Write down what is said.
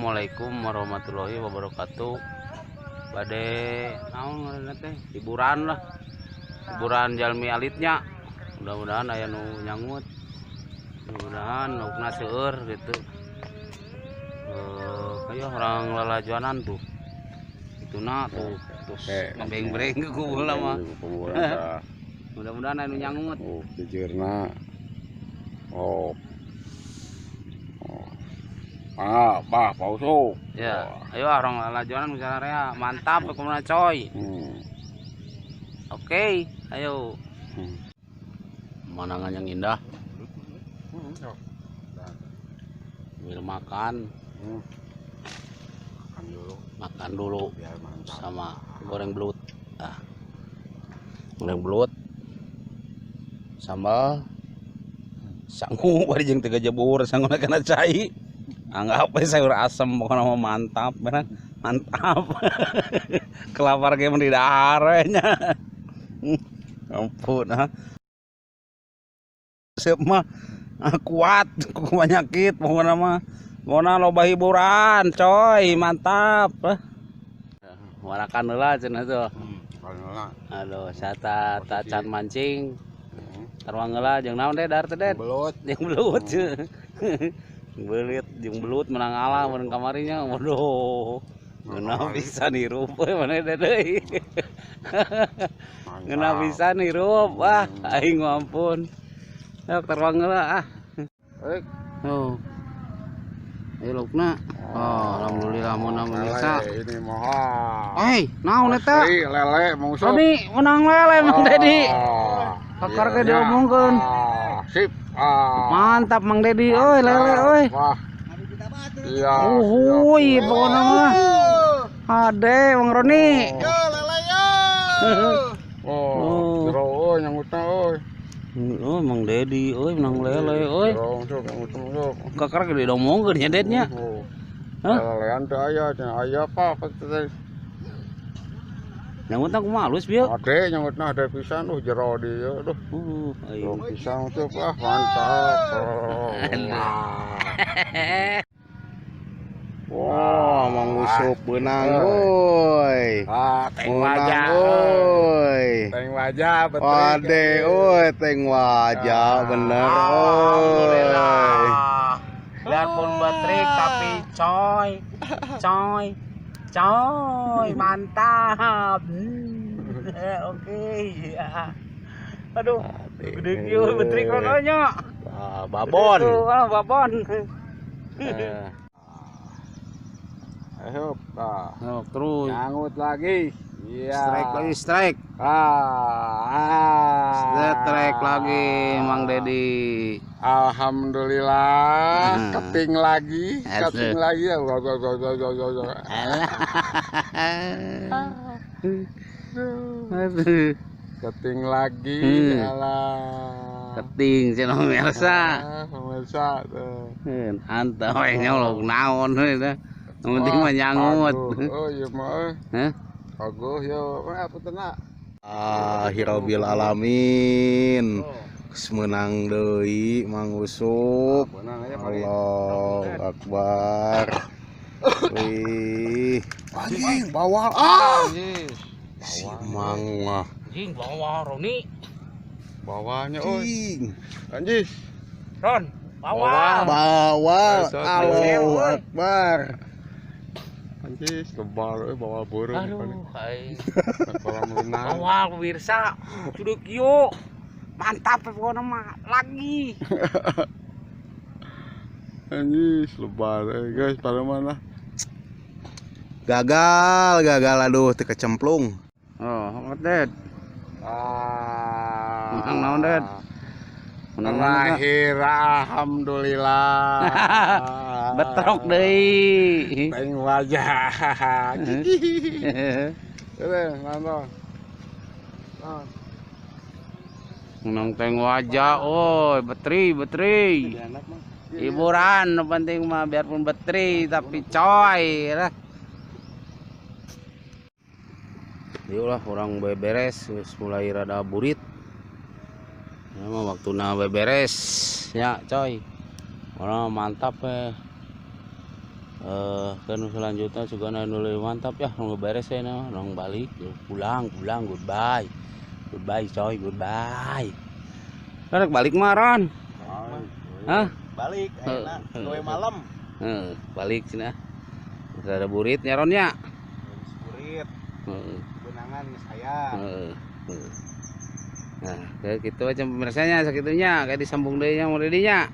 Assalamualaikum warahmatullahi wabarakatuh. Bade naon teh hiburan lah. Hiburan jalmi alitnya. Mudah-mudahan aya nu nyangut. Mudah-mudahan nukna seueur gitu. Kayak orang lalajuanan tuh. Ituna tuh terus ngebeng-beng ke kubulah mah. Mudah-mudahan aya nu nyangut. Oh, jujurna. Oh. Bah, pauso. Ya, ayo orang lalajuanan misalnya rea mantap kumaha coy. Oke, ayo. Pemandangan yang indah. Sambil makan. Makan dulu sama goreng belut. Goreng belut. Sambal sangu bari jeung teu jebur sangu kana cai. Anggap sayur asam pokoknya mantap bener mantap. Kelapar ge mah di daharnya. Ampun Seup mah kuat ku penyakit pokoknya mah. Pokona loba hiburan coy mantap. Warakan heula cenah tuh. Aduh sata tacan mancing. Tarwang heula jeung naon deh dar teh det? Belut. Jeung belut. Belit jeung belut menang alah mun kamarinya. Waduh. Ngeunah bisa nirup we maneh deui. Ngeunah bisa nirup. Wah, aing ampun. Sok tarwang heula Oh. Ayo lukna. Oh, alhamdulillah mun bisa. Ini moha. Naon eta? Lele mungsuk. Tadi menang lele Mang Dedi. Kakar ke diomongkeun. Sip. Mantap Mang Dedi euy lele euy. Wah. Iya. Uhuy pokona mah. Ade Mang Roni. Yo lele yo. Oh, jero euy nyangutna euy. Oh Mang Dedi euy menang lele euy. Jero mungsuk. Kakar ke diomongkeun nya Dednya. Lelean teh aya, aya apa teh. Nyangutna kumaha halus bieu? Ade nyangutna ade pisan jero di aduh. Ayo. Pisang tuh mantap. Wah, Mang Usup benang euy. Teng wajah. Teng wajah betul. Ade euy, teng wajah bener euy. Biarpun betrik tapi coy mantap. Oke. Aduh, gede kieu betrik rononya. Babon. Babon. Ayo, Terus nyangut lagi. Iya. Strike. Strike lagi Mang Dedi. Alhamdulillah, keting lagi ya. Keting lagi, alah. Keting cenah pemirsa. Pemirsa tuh. Antah we nyolok naon we teh. Yang penting mah nyangut. Oh iya mah. Heh. Aduh yo, apa tenang? Hirobil alamin. Menang deui Mang Usup. Allahu Akbar. Wih. Anjing bawal. Si Mang mah. Anjing bawa Roni. Bawahnya euy. Anjing. Ron, bawa. Bawal. Allahu Akbar. Anjing kebal bawal burung. Aduh, hai. Kolam renang. Bawa pemirsa. Cuduk yuk. Mantap pokoknya mah lagi. Anjing lebar guys, pada mana? Gagal aduh teu kecemplung. Oh, Ded. Menang naon, Ded? Terakhir alhamdulillah. Betrok deui. Teng wajah. Nonton. Menang teng wajah, oi, betri. Hiburan, penting mah biarpun betri tapi coy lah. Yaulah orang beberes, mulai rada burit. Ya mah waktuna beberes ya coy. Orang mantap kan selanjutnya juga nulih mantap ya, nunggu beres ya, nong balik pulang goodbye coy, goodbye. Rek balik maran. Hah? Balik, enak. Gawe malam. Balik sini. Ada burit nyaronnya. Burit. Benangan saya. Nah, kayak gitu aja pemirsanya sakitunya, kayak disambung deui nya mau dedinya.